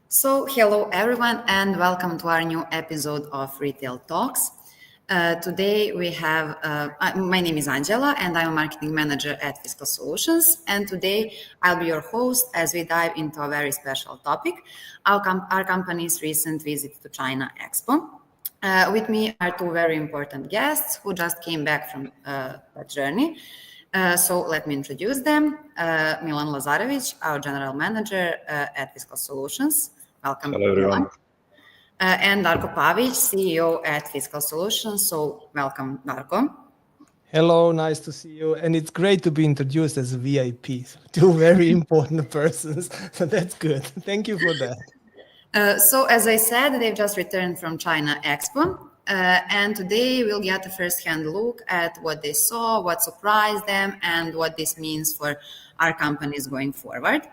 Hello everyone, and welcome to our new episode of Retail Talks. Today we have, my name is Angela, and I'm a marketing manager at Fiscal Solutions. And today I'll be your host as we dive into a very special topic, our company's recent visit to China Expo. With me are two very important guests who just came back from that journey. So let me introduce them. Milan Lazarević, our general manager at Fiscal Solutions. Welcome. Hello, everyone. And Darko Pavić, CEO at Fiscal Solutions. So welcome, Darko. Hello, nice to see you. And it's great to be introduced as VIPs, two very important persons. So that's good. Thank you for that. So as I said, they've just returned from China Expo. And today we'll get a first-hand look at what they saw, what surprised them, and what this means for our companies going forward.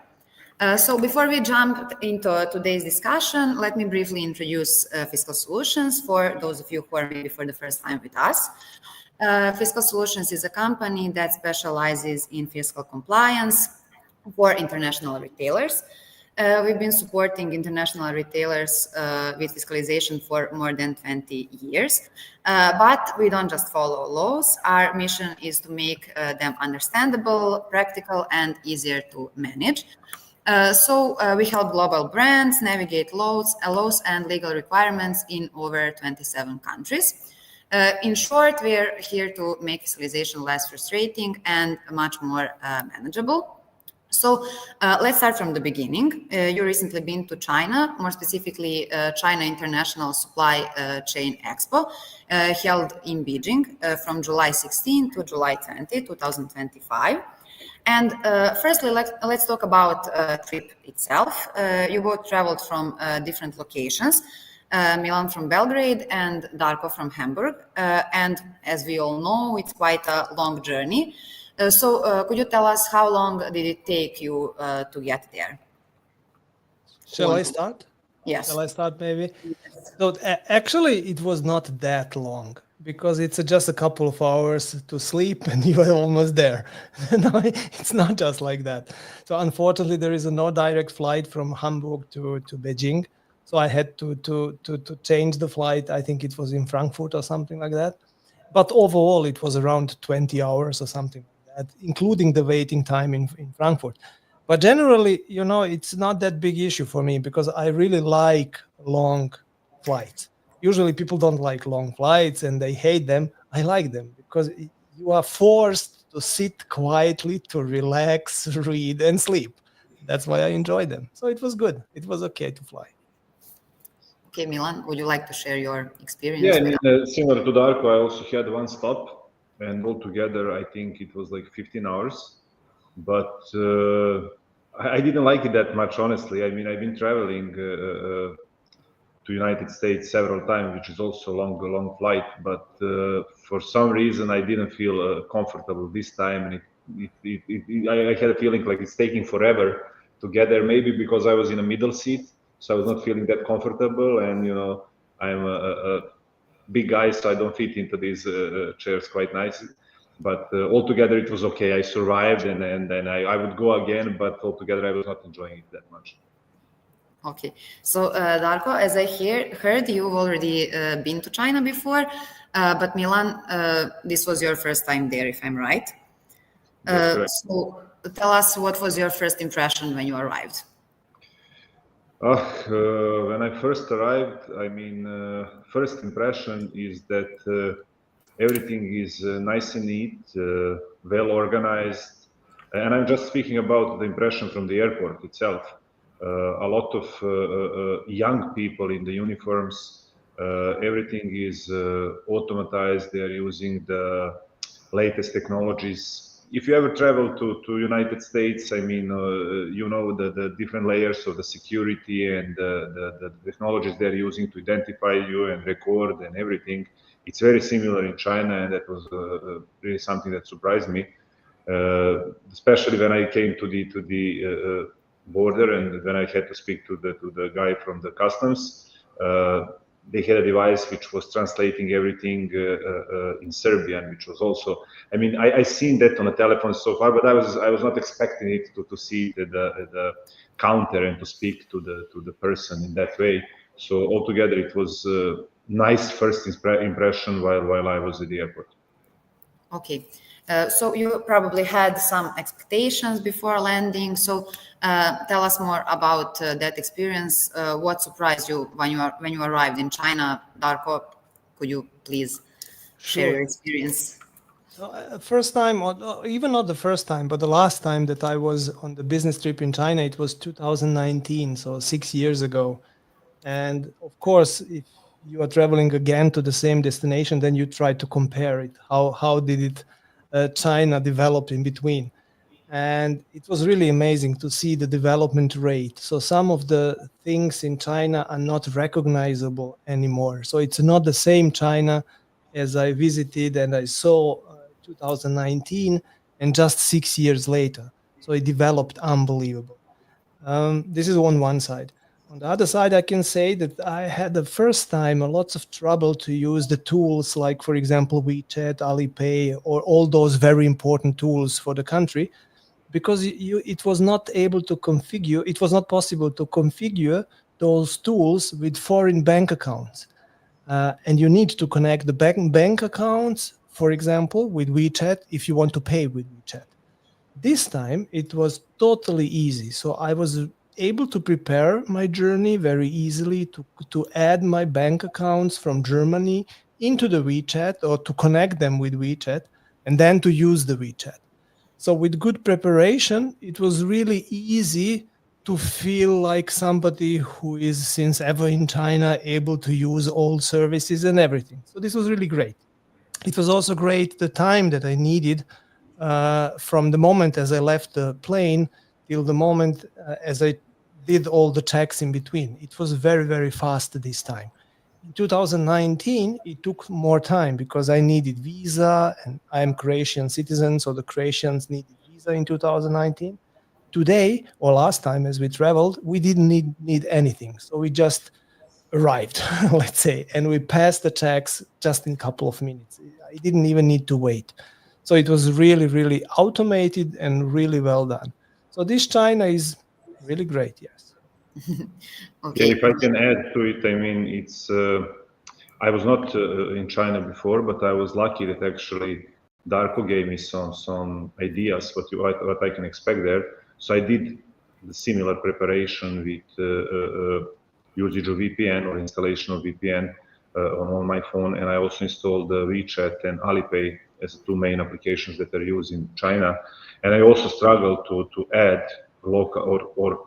So before we jump into today's discussion, let me briefly introduce Fiscal Solutions for those of you who are maybe for the first time with us. Fiscal Solutions is a company that specializes in fiscal compliance for international retailers. We've been supporting international retailers with fiscalization for more than 20 years. But we don't just follow laws. Our mission is to make them understandable, practical, and easier to manage. So we help global brands navigate laws and legal requirements in over 27 countries. In short, we're here to make fiscalization less frustrating and much more manageable. So let's start from the beginning. You recently been to China, more specifically China International Supply Chain Expo, held in Beijing from July 16 to July 20, 2025. And firstly, let's talk about trip itself. You both traveled from different locations, Milan from Belgrade and Darko from Hamburg. And as we all know, it's quite a long journey. So could you tell us how long did it take you to get there? Shall I start? Yes. Shall I start maybe? Yes. So actually, it was not that long because it's just a couple of hours to sleep and you are almost there. No, it's not just like that. So unfortunately, there is no direct flight from Hamburg to Beijing. So I had to change the flight. I think it was in Frankfurt or something like that. But overall, it was around 20 hours or something like that, including the waiting time in Frankfurt. But generally, it's not that big issue for me because I really like long flights. Usually people don't like long flights and they hate them. I like them because you are forced to sit quietly, to relax, read, and sleep. That's why I enjoy them. So it was good. It was okay to fly. Okay, Milan, would you like to share your experience? Yeah, I mean, similar to Darko, I also had one stop, and altogether, I think it was like 15 hours. But I didn't like it that much, honestly. I mean, I've been traveling to United States several times, which is also a long flight. But for some reason, I didn't feel comfortable this time, and I had a feeling like it's taking forever to get there. Maybe because I was in a middle seat, so I was not feeling that comfortable. And I'm a big guy, so I don't fit into these chairs quite nicely. But altogether, it was okay. I survived, and then I would go again. But altogether, I was not enjoying it that much. Okay, so Darko, as I heard, you've already been to China before, but Milan, this was your first time there, if I'm right. So tell us, what was your first impression when you arrived? When I first arrived, I mean, first impression is that everything is nice and neat, well organized, and I'm just speaking about the impression from the airport itself. A lot of young people in the uniforms. Everything is automatized. They are using the latest technologies. If you ever travel to United States, I mean, the different layers of the security and the technologies they're using to identify you and record and everything. It's very similar in China, and that was really something that surprised me, especially when I came to the border and when I had to speak to the guy from the customs. they had a device which was translating everything in Serbian, which was also, I mean, I seen that on a telephone so far, but I was not expecting it to see the counter and to speak to the person in that way. So altogether, it was a nice first impression while I was at the airport. Okay. So you probably had some expectations before landing. So tell us more about that experience. What surprised you when you arrived in China, Darko? Could you please share your experience? So first time, or even not the first time, but the last time that I was on the business trip in China, it was 2019, so 6 years ago. And of course, if you are traveling again to the same destination, then you try to compare it. How did it China develop in between? And it was really amazing to see the development rate. So some of the things in China are not recognizable anymore. So it's not the same China as I visited and I saw 2019 and just 6 years later. So it developed unbelievable. This is on one side. On the other side, I can say that I had the first time a lots of trouble to use the tools like, for example, WeChat, Alipay, or all those very important tools for the country, because it was not able to configure, it was not possible to configure those tools with foreign bank accounts. And you need to connect the bank accounts, for example, with WeChat if you want to pay with WeChat. This time it was totally easy. So I was able to prepare my journey very easily to add my bank accounts from Germany into the WeChat or to connect them with WeChat and then to use the WeChat. So with good preparation, it was really easy to feel like somebody who is since ever in China able to use all services and everything. So this was really great. It was also great the time that I needed from the moment as I left the plane till the moment as I did all the checks in between. It was very, very fast this time. In 2019, it took more time because I needed visa and I'm Croatian citizen, so the Croatians needed visa in 2019. Today, or last time as we traveled, we didn't need anything. So we just arrived, let's say, and we passed the checks just in a couple of minutes. I didn't even need to wait. So it was really, really automated and really well done. So this China is really great, yes. Okay. Yeah, if I can add to it, I mean, it's. I was not in China before, but I was lucky that actually Darko gave me some ideas what I can expect there. So I did the similar preparation with usage of VPN or installation of VPN on my phone, and I also installed WeChat and Alipay as the two main applications that are used in China. And I also struggled to add local or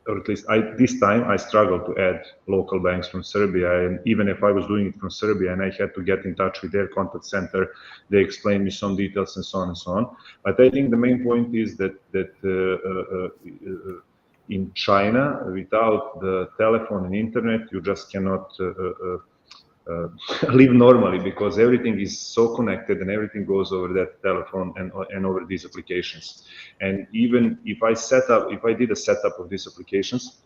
at least this time I struggled to add local banks from Serbia. And even if I was doing it from Serbia and I had to get in touch with their contact center, they explained me some details and so on and so on. But I think the main point is that in China, without the telephone and internet, you just cannot live normally because everything is so connected and everything goes over that telephone and over these applications. And even if I did a setup of these applications,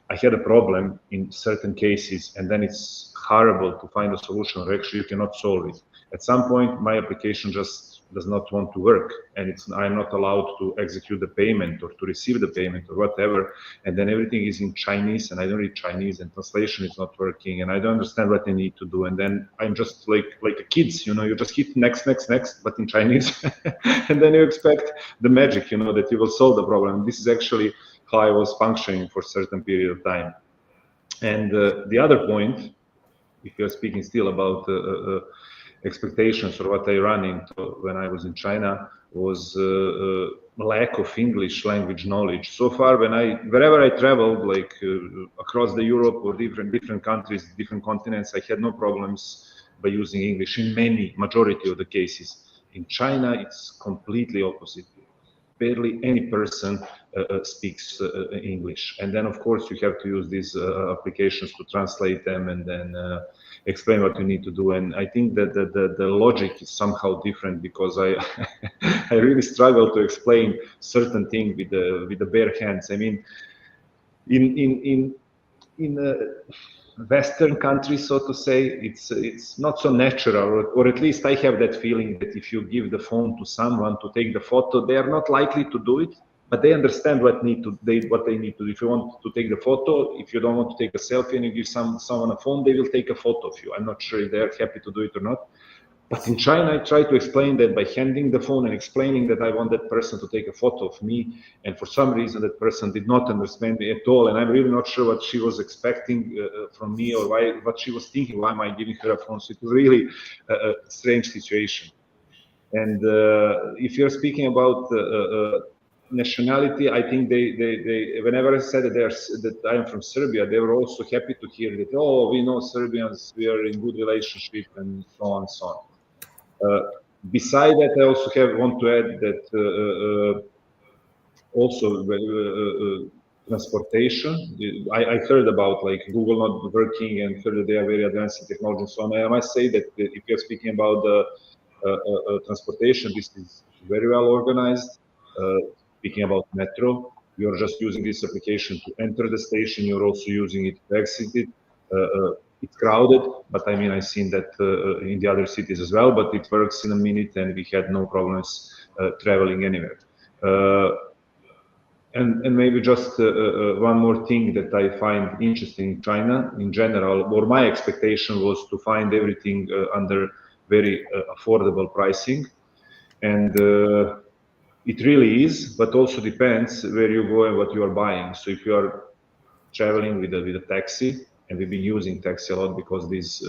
I had a problem in certain cases, and then it's horrible to find a solution, or actually you cannot solve it. At some point, my application just does not want to work, and I'm not allowed to execute the payment or to receive the payment or whatever. And then everything is in Chinese, and I don't read Chinese, and translation is not working, and I don't understand what I need to do. And then I'm just like a kids, you just hit next, but in Chinese, and then you expect the magic, that you will solve the problem. This is actually how I was functioning for a certain period of time. And the other point, if you're speaking still about expectations or what I ran into when I was in China, was lack of English language knowledge. So far, wherever I traveled, like across the Europe or different countries, different continents, I had no problems by using English in majority of the cases. In China, it's completely opposite. Barely any person speaks English. And then, of course, you have to use these applications to translate them and then explain what you need to do. And I think that the logic is somehow different because I I really struggle to explain certain things with the bare hands. I mean, Western countries, so to say, it's not so natural, or at least I have that feeling that if you give the phone to someone to take the photo, they are not likely to do it, but they understand what they need to do. If you want to take the photo, if you don't want to take a selfie and you give someone a phone, they will take a photo of you. I'm not sure if they're happy to do it or not. But in China, I try to explain that by handing the phone and explaining that I want that person to take a photo of me. And for some reason, that person did not understand me at all. And I'm really not sure what she was expecting from me, or what she was thinking. Why am I giving her a phone? So it was really a strange situation. And if you're speaking about nationality, I think they whenever I said that I am from Serbia, they were also happy to hear that, oh, we know Serbians, we are in good relationship, and so on and so on. Beside that, I also want to add that also transportation. I heard about like Google not working, and heard that they are very advanced in technology and so on. I must say that if you're speaking about the transportation, this is very well organized. Speaking about metro, you're just using this application to enter the station. You're also using it to exit it. It's crowded, but I mean, I've seen that in the other cities as well, but it works in a minute, and we had no problems traveling anywhere. And maybe just one more thing that I find interesting in China in general, or my expectation was to find everything under very affordable pricing. And it really is, but also depends where you go and what you are buying. So if you are traveling with a taxi, and we've been using taxi a lot because this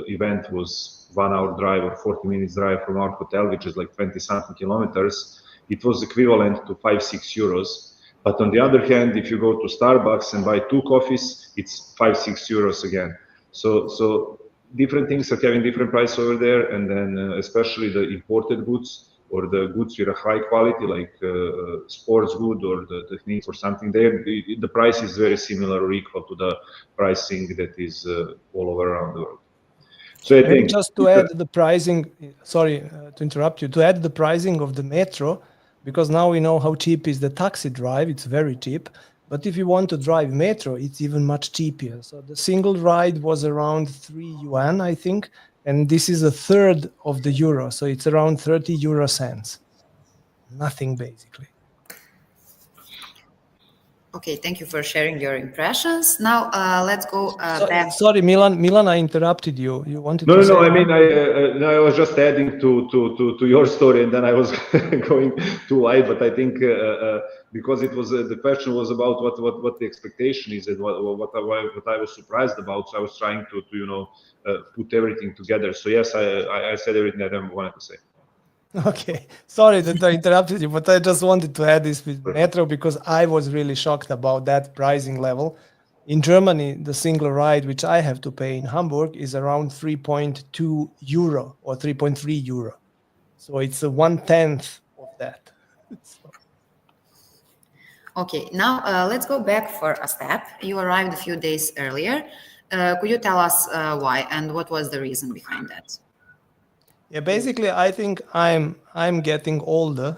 event was 1 hour drive or 40 minutes drive from our hotel, which is like 20 something kilometers, it was equivalent to 5-6 euros. But on the other hand, if you go to Starbucks and buy 2 coffees, it's 5-6 euros again. So different things are having different price over there, and then especially the imported goods, or the goods with a high quality, like sports good or the techniques or something, there the price is very similar or equal to the pricing that is all over around the world. So I think just to add the pricing, sorry to interrupt you, to add the pricing of the metro, because now we know how cheap is the taxi drive, it's very cheap. But if you want to drive metro, it's even much cheaper. So the single ride was around 3 yuan, I think. And this is a third of the euro. So it's around 30 euro cents. Nothing, basically. Okay, thank you for sharing your impressions. Now let's go back. Sorry, Milan, I interrupted you. You wanted to say? No. I mean, I was just adding to your story, and then I was going too wide. But I think because it was the question was about what the expectation is, and what I was surprised about. So I was trying to put everything together. So yes, I said everything that I wanted to say. Okay, sorry that I interrupted you, but I just wanted to add this with metro because I was really shocked about that pricing level. In Germany, the single ride which I have to pay in Hamburg is around 3.2 euro or 3.3 euro. So it's 1/10 of that. Okay, now let's go back for a step. You arrived a few days earlier. Could you tell us why and what was the reason behind that? Yeah, basically, I think I'm getting older,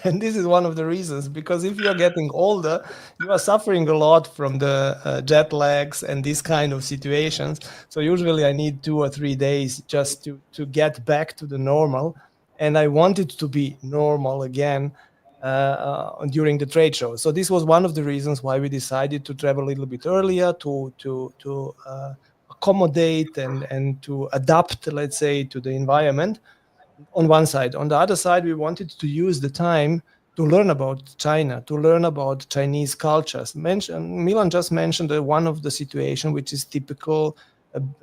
and this is one of the reasons. Because if you are getting older, you are suffering a lot from the jet lags and these kind of situations. So usually, I need 2 or 3 days just to get back to the normal, and I wanted to be normal again during the trade show. So this was one of the reasons why we decided to travel a little bit earlier to accommodate and to adapt, let's say, to the environment on one side. On the other side, we wanted to use the time to learn about China, to learn about Chinese cultures. Milan just mentioned one of the situation which is typical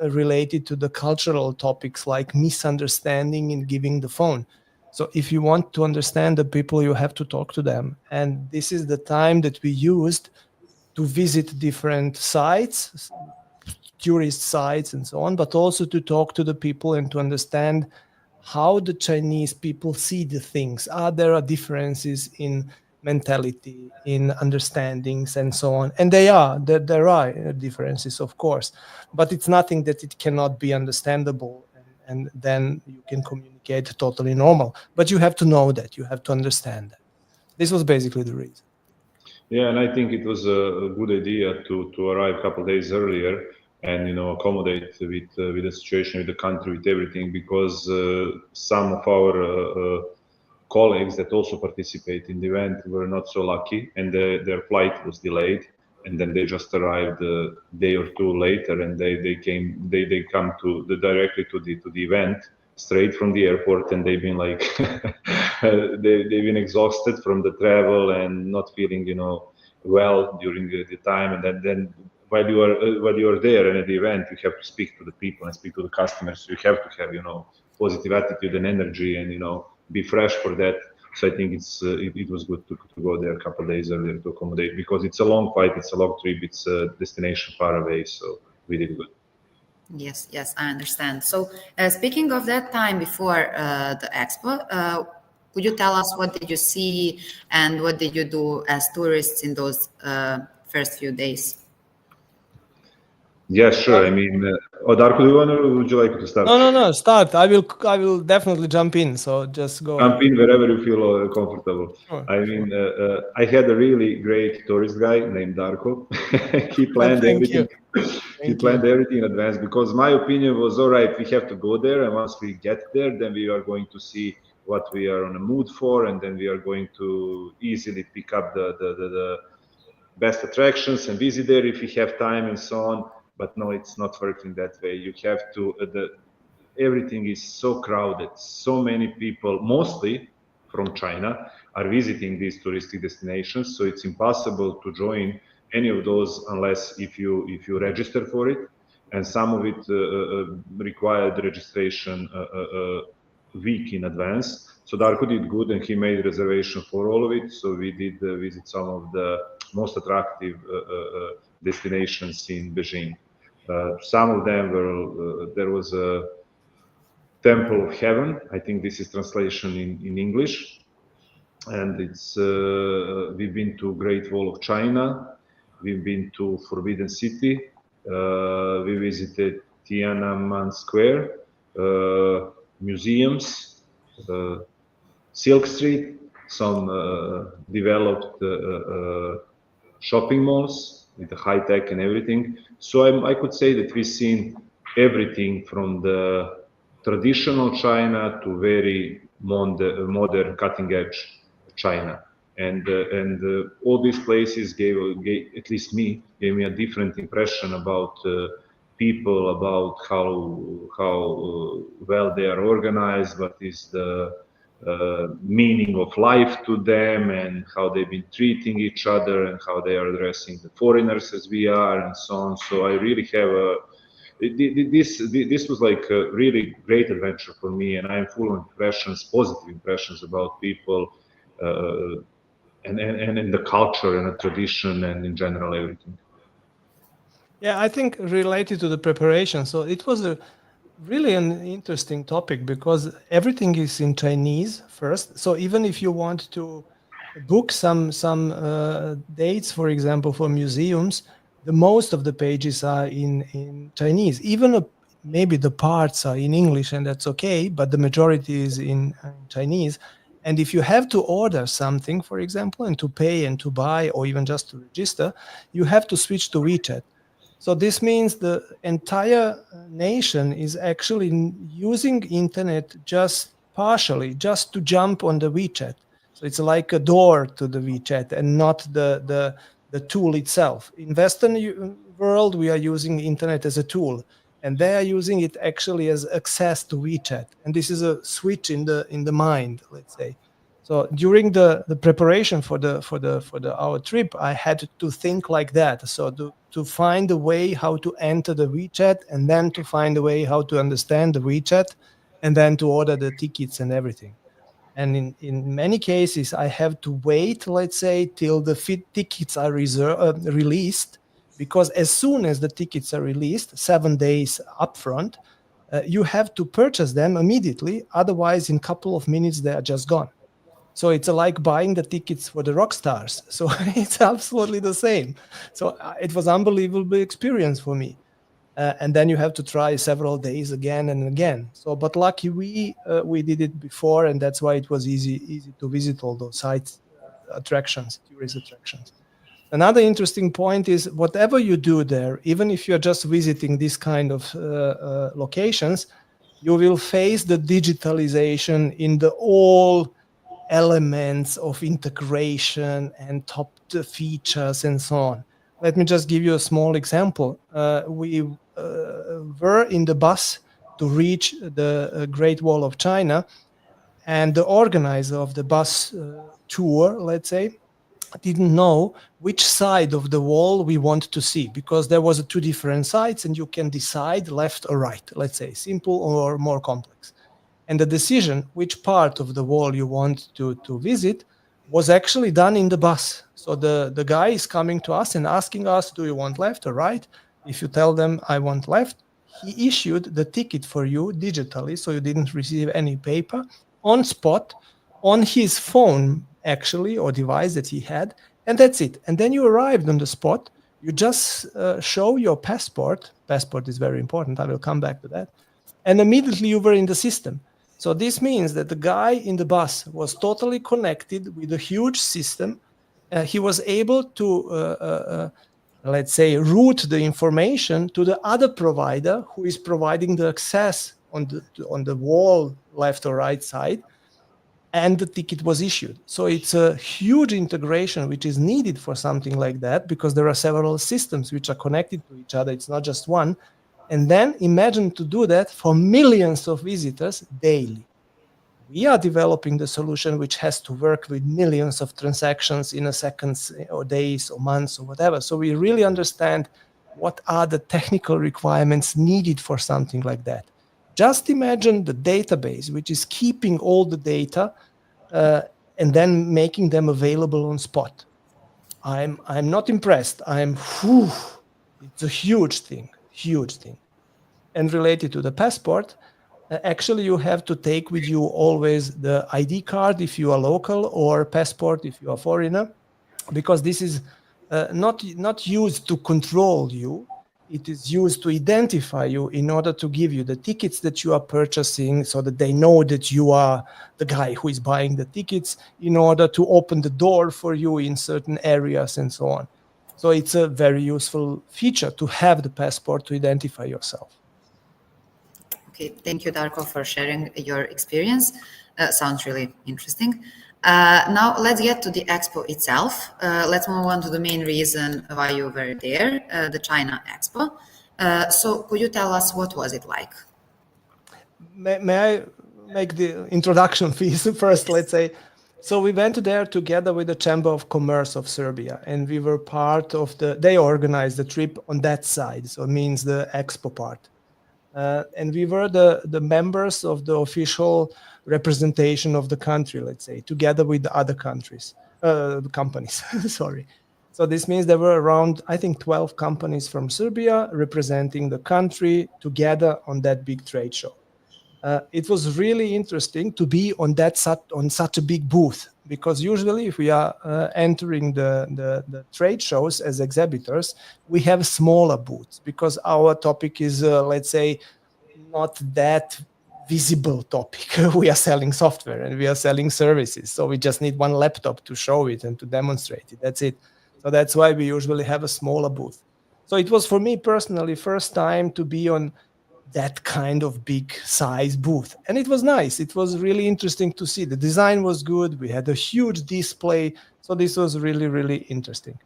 related to the cultural topics like misunderstanding in giving the phone. So if you want to understand the people, you have to talk to them. And this is the time that we used to visit different sites, tourist sites and so on, but also to talk to the people and to understand how the Chinese people see the things. There are differences in mentality, in understandings and so on. And there are differences, of course, but it's nothing that it cannot be understandable. And then you can communicate totally normal. But you have to know that, you have to understand that. This was basically the reason. Yeah, and I think it was a good idea to arrive a couple of days earlier. and accommodate with the situation, with the country, with everything, because some of our colleagues that also participate in the event were not so lucky, and their flight was delayed, and then they just arrived a day or two later, and they come directly to the event straight from the airport, and they've been like they've been exhausted from the travel and not feeling well during the time, and then while you are there and at the event, you have to speak to the people and speak to the customers. So you have to have positive attitude and energy, and be fresh for that. So I think it was good to go there a couple of days earlier to accommodate, because it's a long flight, it's a long trip, it's a destination far away. So we did good. Yes, I understand. So speaking of that time before the expo, could you tell us what did you see and what did you do as tourists in those first few days? Yeah, sure. I mean, Darko, would you like to start? No, start. I will definitely jump in. So just go. Jump in wherever you feel comfortable. Sure. I mean, I had a really great tourist guy named Darko. He planned everything. He planned everything in advance, because my opinion was, all right, we have to go there, and once we get there, then we are going to see what we are on a mood for, and then we are going to easily pick up the best attractions and visit there if we have time and so on. But no, it's not working that way. You have to, everything is so crowded. So many people, mostly from China, are visiting these touristic destinations. So it's impossible to join any of those unless if you register for it. And some of it required registration a week in advance. So Darko did good, and he made reservation for all of it. So we did visit some of the most attractive destinations in Beijing. Some of them were, there was a Temple of Heaven. I think this is translation in English. And it's, we've been to Great Wall of China. We've been to Forbidden City. We visited Tiananmen Square, museums, Silk Street, some developed shopping malls with the high tech and everything. So I could say that we've seen everything from the traditional China to very modern, cutting edge China. And all these places gave at least me, gave me a different impression about people, about how well they are organized, what is the meaning of life to them, and how they've been treating each other, and how they are addressing the foreigners as we are, and so on. So I really have this was like a really great adventure for me, and I am full of impressions, positive impressions about people, and in the culture and the tradition, and in general everything. Yeah, I think related to the preparation. So it was really an interesting topic, because everything is in Chinese first. So even if you want to book some dates, for example, for museums, the most of the pages are in Chinese. Even maybe the parts are in English, and that's okay, but the majority is in Chinese. And if you have to order something, for example, and to pay and to buy, or even just to register, you have to switch to WeChat. So this means the entire nation is actually using internet just partially, just to jump on the WeChat. So it's like a door to the WeChat, and not the tool itself. In Western world, we are using internet as a tool, and they are using it actually as access to WeChat. And this is a switch in the mind, let's say. So during the preparation for our trip, I had to think like that. So to find a way how to enter the WeChat, and then to find a way how to understand the WeChat, and then to order the tickets and everything. And in many cases, I have to wait, let's say, till the tickets are released, because as soon as the tickets are released, 7 days upfront, you have to purchase them immediately. Otherwise, in a couple of minutes, they are just gone. So it's like buying the tickets for the rock stars. So it's absolutely the same. So it was an unbelievable experience for me. And then you have to try several days again and again. So, but lucky we did it before, and that's why it was easy to visit all those sites, tourist attractions. Another interesting point is whatever you do there, even if you're just visiting this kind of locations, you will face the digitalization in the all elements of integration and top features and so on. Let me just give you a small example. We were in the bus to reach the Great Wall of China, and the organizer of the bus tour, let's say, didn't know which side of the wall we want to see, because there was two different sides and you can decide left or right, let's say, simple or more complex. And the decision which part of the wall you want to visit was actually done in the bus. So the guy is coming to us and asking us, do you want left or right? If you tell them I want left, he issued the ticket for you digitally, so you didn't receive any paper, on spot, on his phone actually, or device that he had, and that's it. And then you arrived on the spot, you just show your passport. Passport is very important, I will come back to that. And immediately you were in the system. So this means that the guy in the bus was totally connected with a huge system. He was able to, let's say, route the information to the other provider who is providing the access on the wall, left or right side, and the ticket was issued. So it's a huge integration which is needed for something like that, because there are several systems which are connected to each other. It's not just one. And then imagine to do that for millions of visitors daily. We are developing the solution which has to work with millions of transactions in a seconds or days or months or whatever. So we really understand what are the technical requirements needed for something like that. Just imagine the database, which is keeping all the data and then making them available on spot. I'm not impressed. It's a huge thing. And related to the passport, actually you have to take with you always the ID card if you are local, or passport if you are foreigner, because this is not used to control you. It is used to identify you in order to give you the tickets that you are purchasing, so that they know that you are the guy who is buying the tickets, in order to open the door for you in certain areas and so on. So it's a very useful feature to have the passport to identify yourself. Okay, thank you, Darko, for sharing your experience. Sounds really interesting. Now let's get to the expo itself. Let's move on to the main reason why you were there, the China Expo. So could you tell us what was it like? May I make the introduction piece first, let's say. So we went there together with the Chamber of Commerce of Serbia, and we were part of they organized the trip on that side, so it means the expo part. And we were the members of the official representation of the country, let's say, together with the other companies, sorry. So this means there were around, I think, 12 companies from Serbia representing the country together on that big trade show. It was really interesting to be on such a big booth, because usually if we are entering the trade shows as exhibitors, we have smaller booths, because our topic is, let's say, not that visible topic. We are selling software and we are selling services, so we just need one laptop to show it and to demonstrate it. That's it. So that's why we usually have a smaller booth. So it was, for me personally, first time to be on that kind of big size booth, and it was nice. It was really interesting to see. The design was good. We had a huge display, so this was really, really interesting.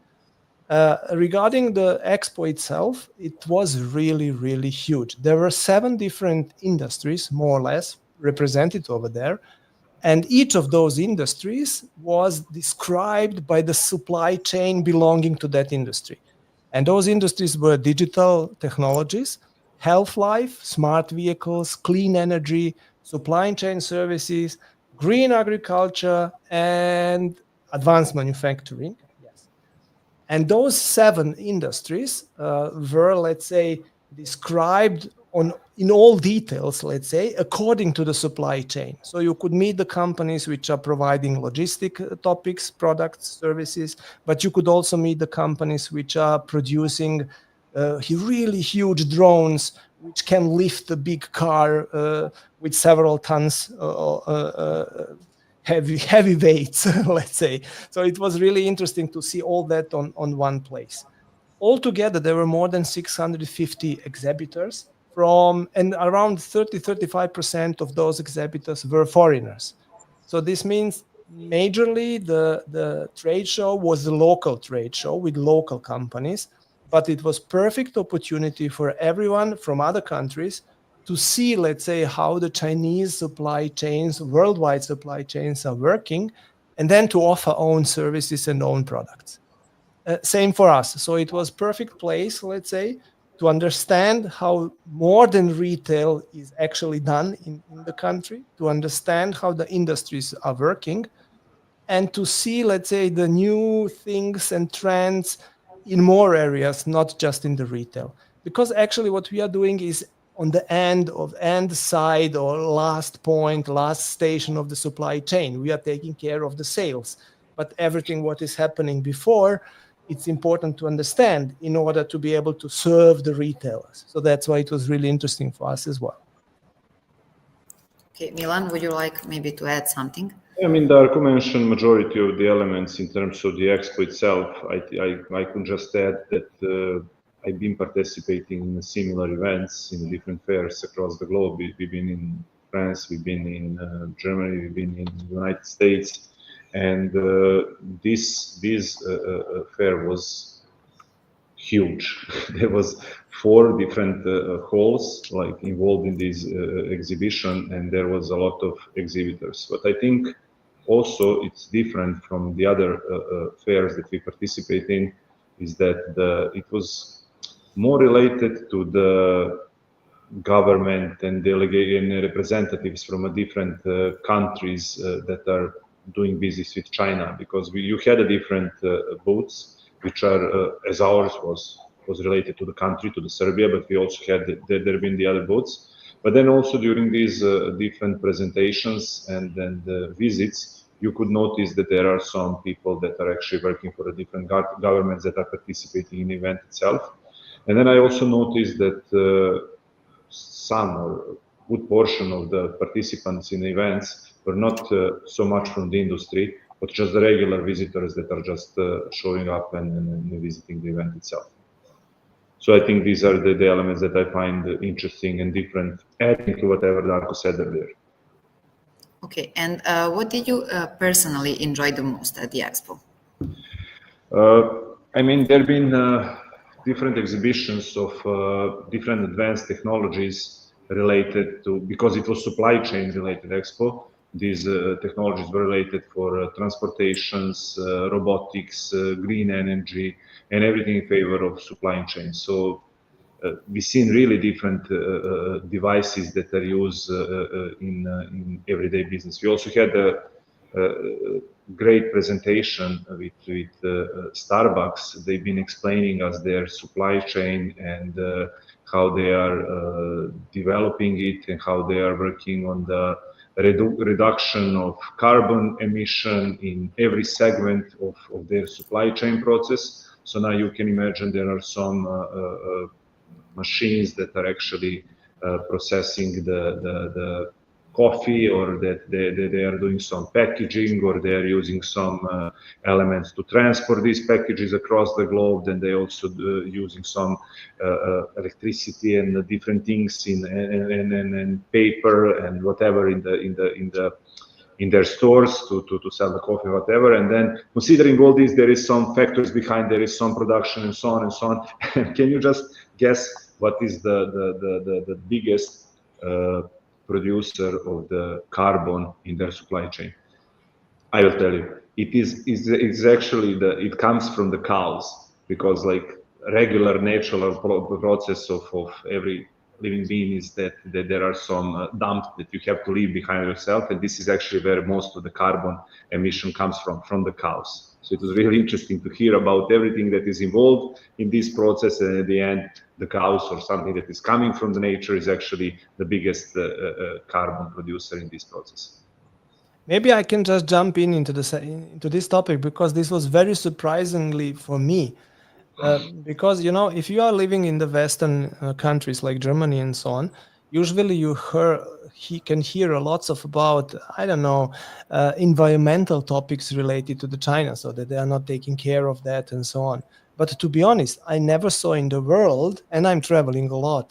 Regarding the expo itself, it was really, really huge. There were 7 different industries, more or less, represented over there, and each of those industries was described by the supply chain belonging to that industry. And those industries were digital technologies, health life, smart vehicles, clean energy, supply chain services, green agriculture, and advanced manufacturing. Yes. And those 7 industries were, let's say, described in all details, let's say, according to the supply chain. So you could meet the companies which are providing logistic topics, products, services, but you could also meet the companies which are producing really huge drones which can lift a big car with several tons heavy weights, let's say. So it was really interesting to see all that on one place. Altogether, there were more than 650 exhibitors and around 35% of those exhibitors were foreigners. So this means majorly the trade show was a local trade show with local companies, but it was perfect opportunity for everyone from other countries to see, let's say, how the Chinese supply chains, worldwide supply chains are working, and then to offer own services and own products. Same for us. So it was perfect place, let's say, to understand how modern retail is actually done in the country, to understand how the industries are working, and to see, let's say, the new things and trends in more areas, not just in the retail. Because actually what we are doing is on the end side or last point, last station of the supply chain. We are taking care of the sales. But everything what is happening before, it's important to understand in order to be able to serve the retailers. So that's why it was really interesting for us as well. Okay, Milan, would you like maybe to add something? I mean, Darko mentioned majority of the elements in terms of the expo itself. I could just add that I've been participating in similar events in different fairs across the globe. We've been in France, we've been in Germany, we've been in the United States, and this fair was huge. There was 4 different halls like involved in this exhibition, and there was a lot of exhibitors. But I think also it's different from the other fairs that we participate in, is that it was more related to the government and representatives from different countries that are doing business with China, because you had a different booths, which are as ours was related to the country, to the Serbia, but we also had there been the other booths. But then also during these different presentations and the visits, you could notice that there are some people that are actually working for the different governments that are participating in the event itself. And then I also noticed that some or good portion of the participants in the events were not so much from the industry, but just the regular visitors that are just showing up and visiting the event itself. So I think these are the elements that I find interesting and different, adding to whatever Darko said earlier. Okay, and what did you personally enjoy the most at the expo? I mean, there have been different exhibitions of different advanced technologies related to, because it was supply chain related expo, these technologies were related for transportations, robotics, green energy, and everything in favor of supply chain. So we've seen really different devices that are used in everyday business. We also had a great presentation with Starbucks. They've been explaining us their supply chain and how they are developing it and how they are working on the reduction of carbon emission in every segment of their supply chain process. So now you can imagine there are some machines that are actually processing the coffee, or that they are doing some packaging, or they are using some elements to transport these packages across the globe. Then they also using some electricity and different things in paper and whatever in their stores to sell the coffee, whatever. And then considering all this, there is some factors behind, there is some production and so on and so on. Can you just guess what is the biggest producer of the carbon in their supply chain? I will tell you. It's actually it comes from the cows, because like regular natural process of every living being is that there are some dumps that you have to leave behind yourself, and this is actually where most of the carbon emission comes from the cows. So it was really interesting to hear about everything that is involved in this process, and at the end, the cows or something that is coming from the nature is actually the biggest carbon producer in this process. Maybe I can just jump into this topic, because this was very surprisingly for me. Because, if you are living in the Western countries like Germany and so on, usually he can hear a lots of about, I don't know, environmental topics related to the China, so that they are not taking care of that and so on. But to be honest, I never saw in the world, and I'm traveling a lot,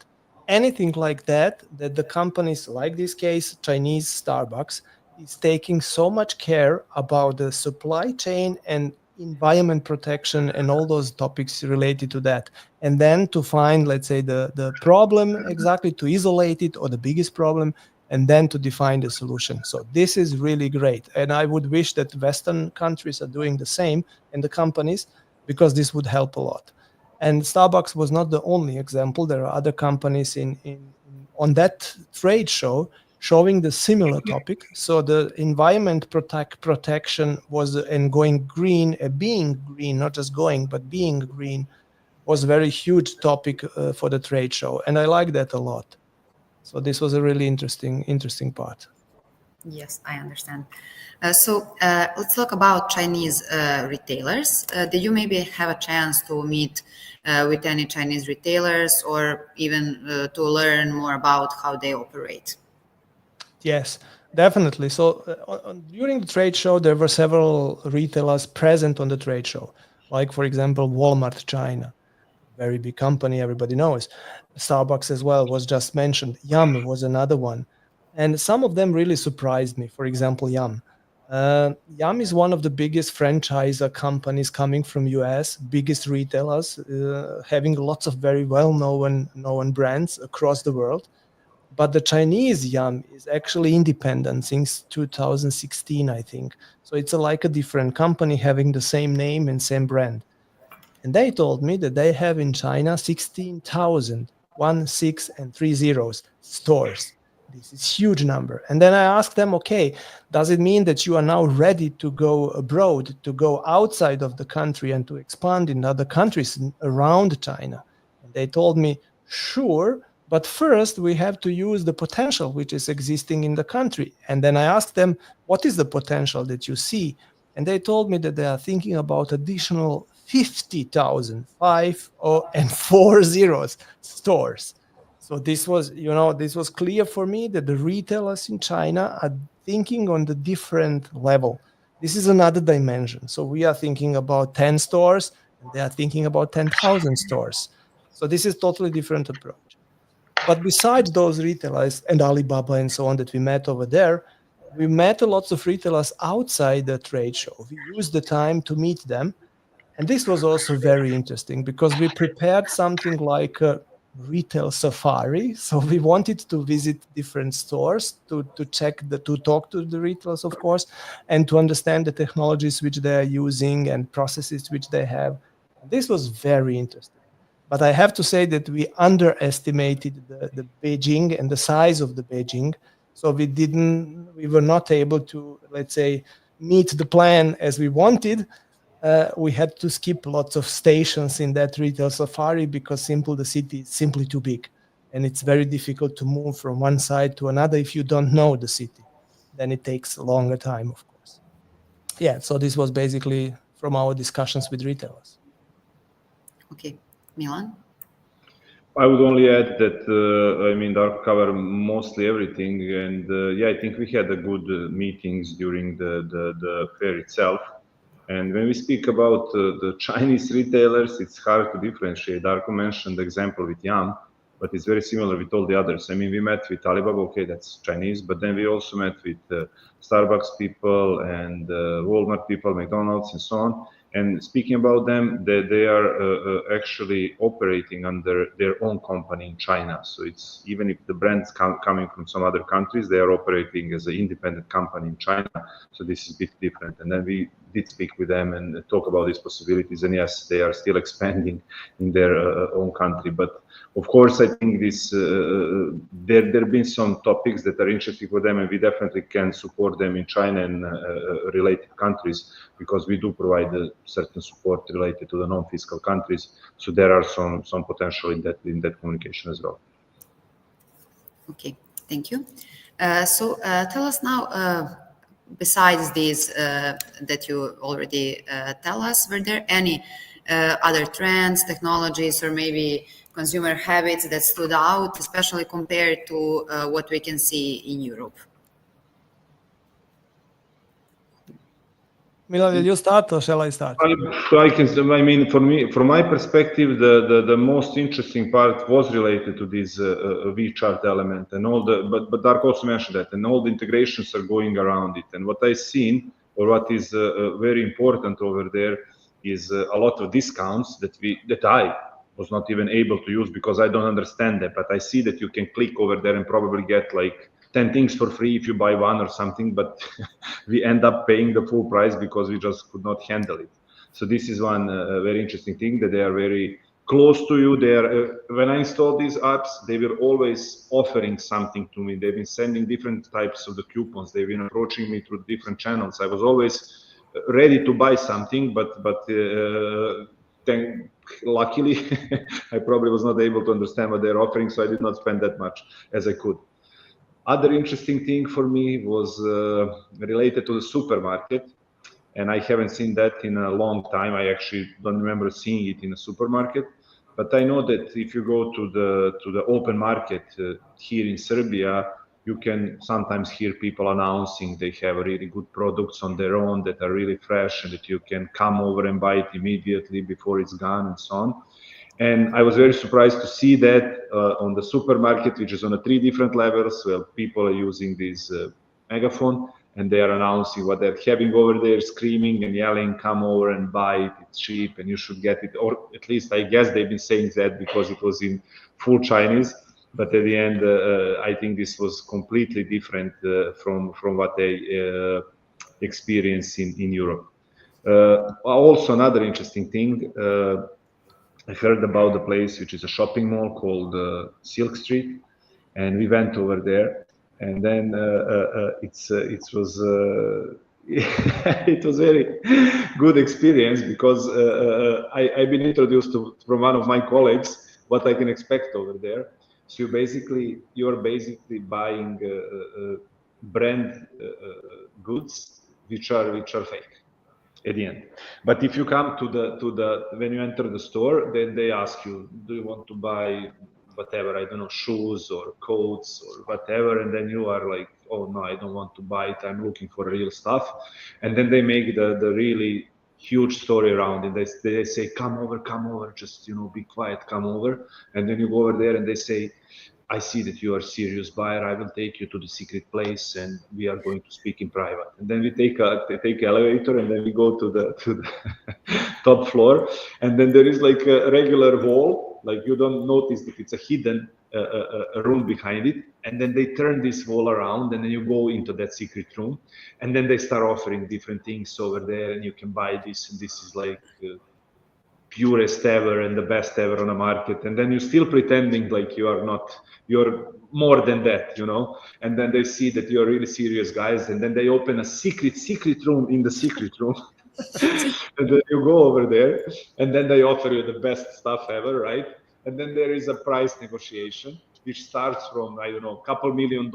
anything like that the companies, like this case, Chinese Starbucks, is taking so much care about the supply chain and environment protection and all those topics related to that. And then to find, let's say, the problem exactly, to isolate it, or the biggest problem, and then to define the solution. So this is really great. And I would wish that Western countries are doing the same, and the companies, because this would help a lot. And Starbucks was not the only example. There are other companies on that trade show showing the similar topic. So the environment protection was, and going green, being green, not just going, but being green, was a very huge topic for the trade show. And I like that a lot. So this was a really interesting part. Yes, I understand. So let's talk about Chinese retailers. Did you maybe have a chance to meet with any Chinese retailers, or even to learn more about how they operate? Yes, definitely. So during the trade show, there were several retailers present on the trade show, like, for example, Walmart China, very big company, everybody knows. Starbucks as well was just mentioned. Yum was another one. And some of them really surprised me. For example, Yum. Yum is one of the biggest franchisor companies coming from US, biggest retailers, having lots of very well-known brands across the world. But the Chinese Yum is actually independent since 2016, I think. So it's like a different company having the same name and same brand. And they told me that they have in China 16,000, 16 and 3 zeros, stores. This is huge number. And then I asked them, okay, does it mean that you are now ready to go abroad, to go outside of the country and to expand in other countries around China? And they told me, sure, but first we have to use the potential which is existing in the country. And then I asked them, what is the potential that you see? And they told me that they are thinking about additional 50,000, 5 and 4 zeros stores. So this was clear for me that the retailers in China are thinking on the different level. This is another dimension. So we are thinking about 10 stores, and they are thinking about 10,000 stores. So this is totally different approach. But besides those retailers and Alibaba and so on that we met over there, we met lots of retailers outside the trade show. We used the time to meet them. And this was also very interesting because we prepared something like a retail safari. So we wanted to visit different stores to talk to the retailers, of course, and to understand the technologies which they are using and processes which they have. And this was very interesting. But I have to say that we underestimated the Beijing and the size of the Beijing. So we were not able to, let's say, meet the plan as we wanted. We had to skip lots of stations in that retail safari because the city is simply too big. And it's very difficult to move from one side to another if you don't know the city. Then it takes a longer time, of course. Yeah, so this was basically from our discussions with retailers. Okay, Milan? I would only add that, Darko covered mostly everything. And I think we had a good meetings during the fair itself. And when we speak about the Chinese retailers, it's hard to differentiate. Darko mentioned the example with Yum, but it's very similar with all the others. We met with Alibaba, okay, that's Chinese, but then we also met with Starbucks people and Walmart people, McDonald's, and so on. And speaking about them, they are actually operating under their own company in China. So it's even if the brands coming from some other countries, they are operating as an independent company in China. So this is a bit different. And then we did speak with them and talk about these possibilities. And yes, they are still expanding in their own country. But of course, I think there have been some topics that are interesting for them, and we definitely can support them in China and related countries, because we do provide certain support related to the non-fiscal countries. So there are some potential in that communication as well. Okay, thank you. So tell us now, besides these that you already tell us, were there any other trends, technologies, or maybe consumer habits that stood out, especially compared to what we can see in Europe? Milan, will you start or shall I start? I can. I mean, for me, from my perspective, the most interesting part was related to this V-chart element and all the. But Darko also mentioned that, and all the integrations are going around it. And what I've seen, or what is very important over there, is a lot of discounts that I was not even able to use because I don't understand that. But I see that you can click over there and probably get like 10 things for free if you buy one or something, but we end up paying the full price because we just could not handle it. So this is one very interesting thing, that they are very close to you. They are, when I install these apps, they were always offering something to me. They've been sending different types of the coupons. They've been approaching me through different channels. I was always ready to buy something, but luckily, I probably was not able to understand what they're offering, so I did not spend that much as I could. Other interesting thing for me was related to the supermarket, and I haven't seen that in a long time. I actually don't remember seeing it in a supermarket, but I know that if you go to the open market here in Serbia, you can sometimes hear people announcing they have really good products on their own that are really fresh and that you can come over and buy it immediately before it's gone and so on. And I was very surprised to see that on the supermarket, which is on 3 different levels, where people are using this megaphone and they are announcing what they're having over there, screaming and yelling, come over and buy it, it's cheap and you should get it. Or at least I guess they've been saying that because it was in full Chinese. But at the end, I think this was completely different from what they experience in Europe. Also, another interesting thing, I heard about the place, which is a shopping mall called Silk Street, and we went over there, and then it was it was very good experience because I've been introduced from one of my colleagues what I can expect over there. So you're basically buying brand goods which are fake at the end. But if you come to the when you enter the store, then they ask you, do you want to buy whatever, I don't know, shoes or coats or whatever, and then you are like, oh no, I don't want to buy it, I'm looking for real stuff. And then they make the really huge story around it. They say, come over, just, be quiet, come over. And then you go over there and they say, I see that you are a serious buyer. I will take you to the secret place and we are going to speak in private. And then we take elevator and then we go to the top floor. And then there is like a regular wall, like you don't notice that it's a hidden a room behind it. And then they turn this wall around and then you go into that secret room. And then they start offering different things over there and you can buy this. And this is like purest ever and the best ever on the market. And then you're still pretending like you're more than that, and then they see that you're really serious guys. And then they open a secret room in the secret room. And then you go over there and then they offer you the best stuff ever, right? And then there is a price negotiation, which starts from, I don't know, a couple $1 million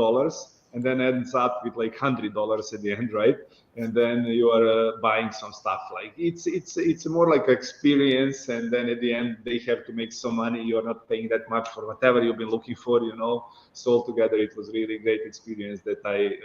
and then ends up with like $100 at the end, right? And then you are buying some stuff. Like it's more like experience, and then at the end they have to make some money. You're not paying that much for whatever you've been looking for, So altogether, it was really great experience that I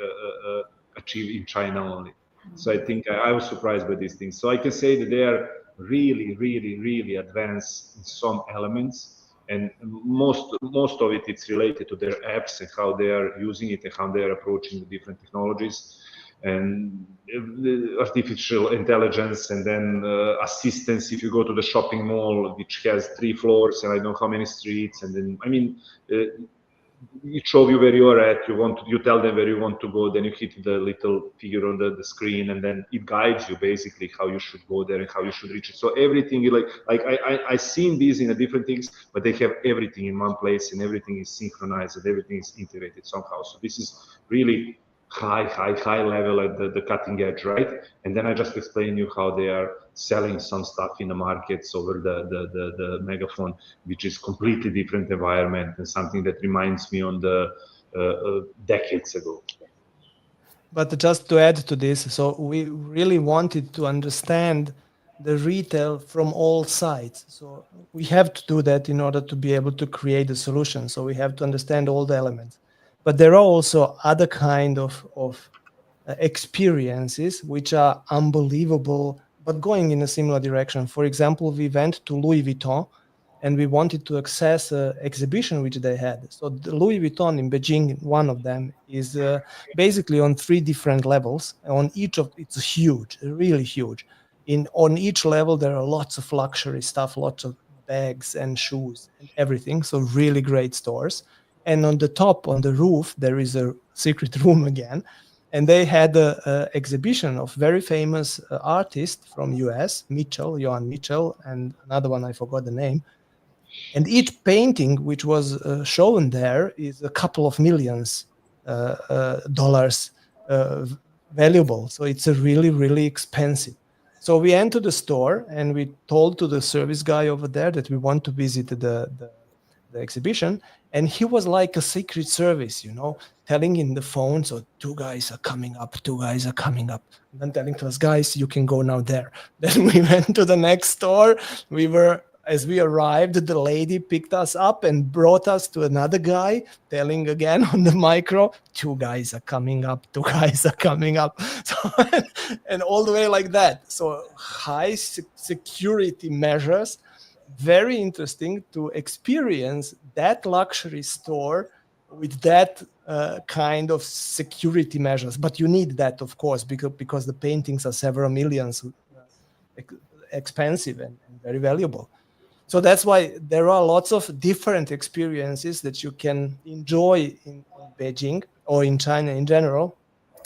achieved in China only. So I think I was surprised by these things. So I can say that they are really, really, really advanced in some elements. And most of it, it's related to their apps and how they are using it and how they are approaching the different technologies and the artificial intelligence, and then assistance. If you go to the shopping mall, which has 3 floors and I don't know how many streets, and then it shows you where you are at. You tell them where you want to go, then you hit the little figure on the screen, and then it guides you basically how you should go there and how you should reach it. So everything, like I seen these in different things, but they have everything in one place and everything is synchronized and everything is integrated somehow. So this is really high level at the cutting edge, right? And then I just explain you how they are selling some stuff in the markets over the megaphone, which is completely different environment and something that reminds me on the decades ago. But just to add to this, so we really wanted to understand the retail from all sides. So we have to do that in order to be able to create a solution. So we have to understand all the elements. But there are also other kind of experiences which are unbelievable, but going in a similar direction. For example, we went to Louis Vuitton and we wanted to access an exhibition which they had. So the Louis Vuitton in Beijing, one of them, is basically on 3 different levels. On each of it's huge, really huge. On each level there are lots of luxury stuff, lots of bags and shoes and everything. So really great stores. And on the top, on the roof, there is a secret room again. And they had an exhibition of very famous artists from US, Johann Mitchell, and another one, I forgot the name. And each painting which was shown there is a couple of millions dollars valuable. So it's a really, really expensive. So we entered the store and we told to the service guy over there that we want to visit the exhibition. And he was like a secret service, telling in the phone, so 2 guys are coming up, 2 guys are coming up. And then telling to us, guys, you can go now there. Then we went to the next store. As we arrived, the lady picked us up and brought us to another guy, telling again on the micro, 2 guys are coming up, 2 guys are coming up. So, and all the way like that. So high security measures. Very interesting to experience that luxury store with that kind of security measures. But you need that, of course, because the paintings are several millions expensive and very valuable. So that's why there are lots of different experiences that you can enjoy in Beijing or in China in general.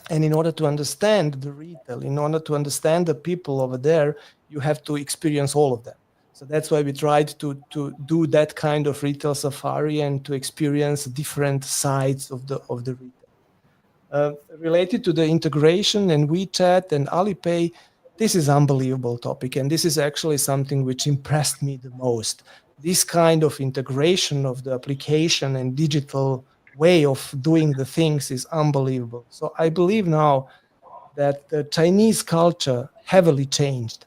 And in order to understand the retail, in order to understand the people over there, you have to experience all of them. So that's why we tried to do that kind of retail safari and to experience different sides of the retail. Related to the integration and WeChat and Alipay, this is unbelievable topic. And this is actually something which impressed me the most. This kind of integration of the application and digital way of doing the things is unbelievable. So I believe now that the Chinese culture heavily changed.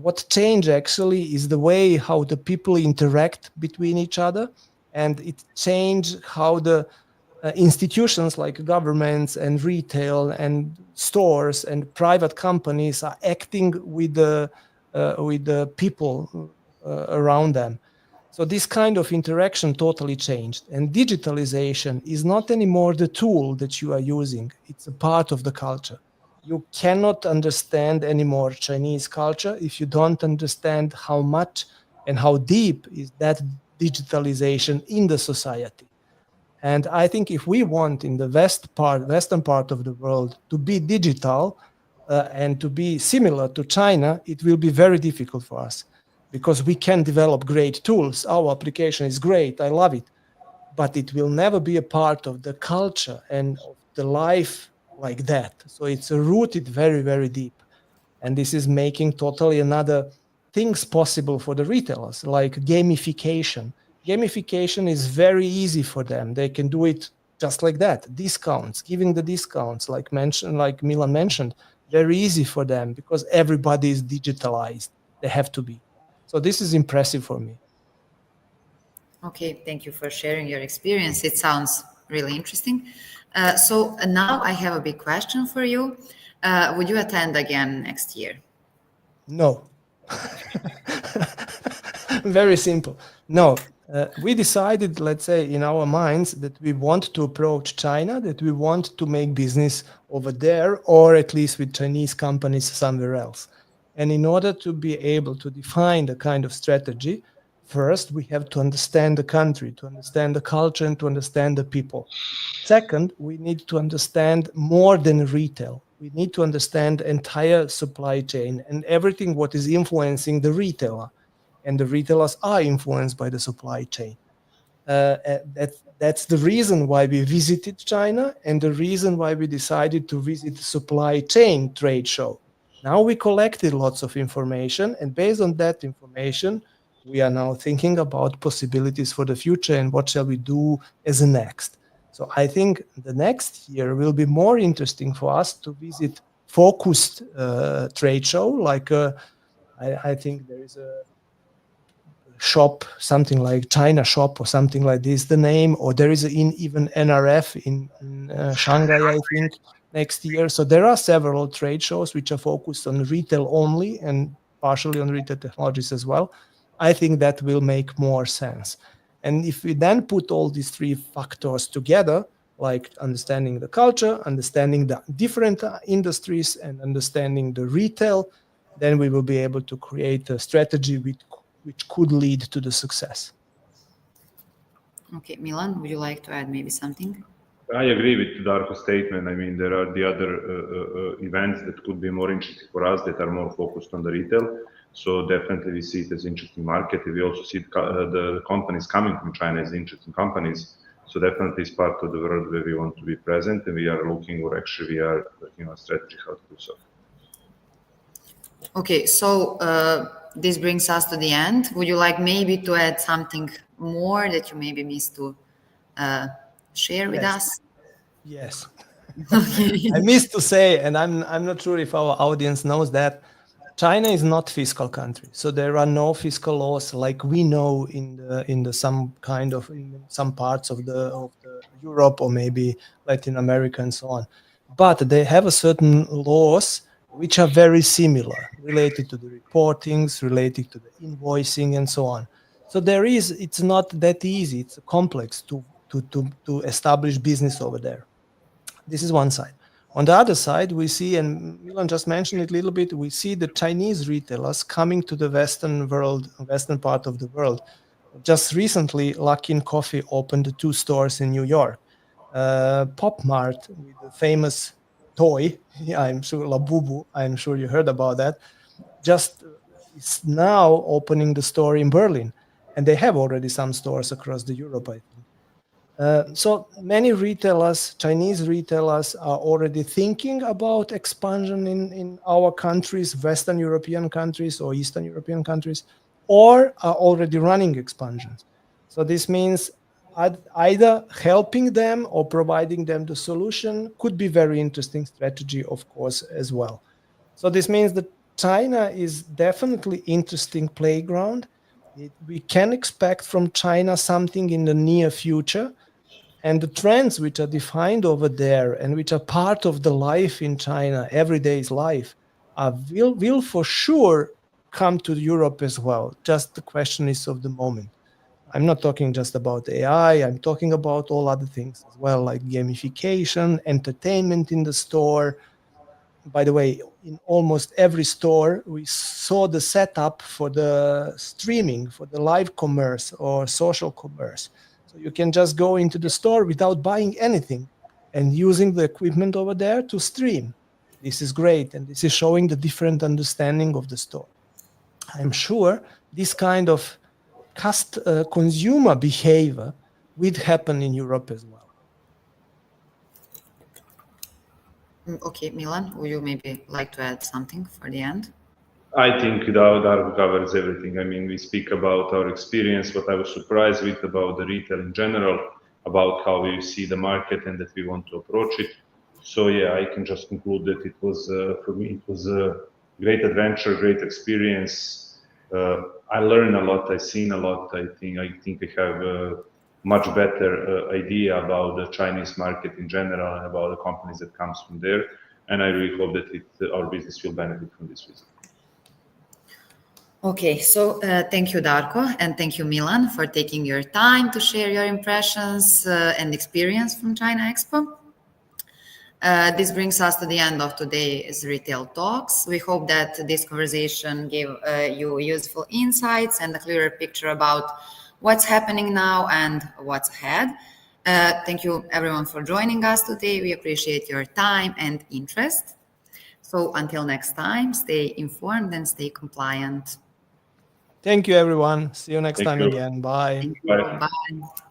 What changed actually is the way how the people interact between each other, and it changed how the institutions like governments and retail and stores and private companies are acting with the people around them. So this kind of interaction totally changed, and digitalization is not anymore the tool that you are using. It's a part of the culture. You cannot understand anymore Chinese culture if you don't understand how much and how deep is that digitalization in the society. And I think if we want in the western part of the world to be digital and to be similar to China, it will be very difficult for us because we can develop great tools. Our application is great. I love it. But it will never be a part of the culture and of the life like that. So it's rooted very, very deep. And this is making totally another things possible for the retailers, like gamification. Gamification is very easy for them. They can do it just like that. Discounts, giving the discounts, like Milan mentioned, very easy for them because everybody is digitalized. They have to be. So this is impressive for me. Okay, thank you for sharing your experience. It sounds really interesting. So now I have a big question for you. Would you attend again next year? No. Very simple. No. We decided, let's say, in our minds that we want to approach China, that we want to make business over there, or at least with Chinese companies somewhere else. And in order to be able to define the kind of strategy, first, we have to understand the country, to understand the culture, and to understand the people. Second, we need to understand more than retail. We need to understand entire supply chain and everything what is influencing the retailer. And the retailers are influenced by the supply chain. That's the reason why we visited China and the reason why we decided to visit the supply chain trade show. Now we collected lots of information, and based on that information, we are now thinking about possibilities for the future and what shall we do as a next. So I think the next year will be more interesting for us to visit focused trade show. Like I think there is a shop, something like China Shop or something like this, the name, or there is even NRF in Shanghai, I think, next year. So there are several trade shows which are focused on retail only and partially on retail technologies as well. I think that will make more sense. And if we then put all these three factors together, like understanding the culture, understanding the different industries, and understanding the retail, then we will be able to create a strategy which could lead to the success. Okay, Milan, would you like to add maybe something? I agree with Darko's statement. I mean, there are the other events that could be more interesting for us that are more focused on the retail. So definitely we see it as interesting market. We also see the companies coming from China as interesting companies. So definitely it's part of the world where we want to be present, and we are looking, or actually we are working on strategy how to do so. Okay, so this brings us to the end. Would you like maybe to add something more that you maybe missed to share with us? Yes. Okay. I missed to say, and I'm not sure if our audience knows that China is not fiscal country. So there are no fiscal laws like we know in some parts of the Europe or maybe Latin America and so on. But they have a certain laws which are very similar, related to the reportings, related to the invoicing and so on. So it's not that easy. It's complex to establish business over there. This is one side. On the other side, we see, and Milan just mentioned it a little bit, we see the Chinese retailers coming to the Western part of the world. Just recently, Luckin Coffee opened 2 stores in New York. Pop Mart, with the famous toy, I'm sure, Labubu, I'm sure you heard about that, just is now opening the store in Berlin. And they have already some stores across the Europe, I think. So many retailers, Chinese retailers, are already thinking about expansion in our countries, Western European countries or Eastern European countries, or are already running expansions. So this means either helping them or providing them the solution could be very interesting strategy, of course, as well. So this means that China is definitely interesting playground. We can expect from China something in the near future. And the trends which are defined over there and which are part of the life in China, everyday's life, will for sure come to Europe as well. Just the question is of the moment. I'm not talking just about AI, I'm talking about all other things as well, like gamification, entertainment in the store. By the way, in almost every store, we saw the setup for the streaming, for the live commerce or social commerce. So you can just go into the store without buying anything and using the equipment over there to stream. This is great. And this is showing the different understanding of the store. I'm sure this kind of consumer behavior will happen in Europe as well. Okay, Milan, would you maybe like to add something for the end? I think Darko covers everything. I mean, we speak about our experience, what I was surprised with about the retail in general, about how we see the market and that we want to approach it. So yeah, I can just conclude that it was, for me, it was a great adventure, great experience. I learned a lot, I've seen a lot. I think I have a much better idea about the Chinese market in general and about the companies that comes from there. And I really hope that our business will benefit from this visit. Okay, so thank you, Darko, and thank you, Milan, for taking your time to share your impressions and experience from China Expo. This brings us to the end of today's Retail Talks. We hope that this conversation gave you useful insights and a clearer picture about what's happening now and what's ahead. Thank you, everyone, for joining us today. We appreciate your time and interest. So until next time, stay informed and stay compliant. Thank you, everyone. See you next time again. Bye. Thank you. Bye.